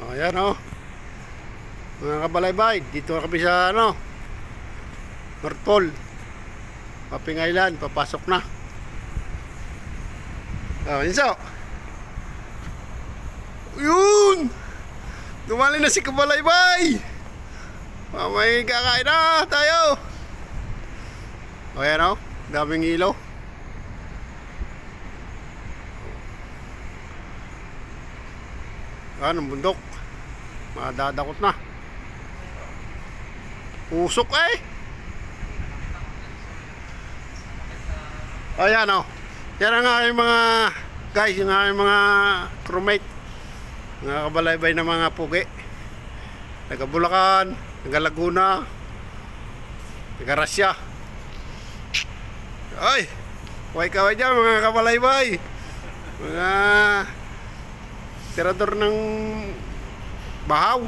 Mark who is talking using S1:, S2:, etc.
S1: O, ayan o. Mga kabalaybay, dito na kami sa North Pole, Paping Island. Papasok na. O, Inso. Yun! Dumali na si kabalaybay. May kakain na tayo. O, ayan o. Daming ilaw. Ang bundok. Madadakot na. Usok eh. Ayan o. Yan ang aking mga guys, yung aking mga crewmate, mga kabalaybay na mga pugi. Taga Bulacan, taga Laguna, taga Rasya. Ay, kaway dyan mga kabalaybay. Mga tirador ng bahaw.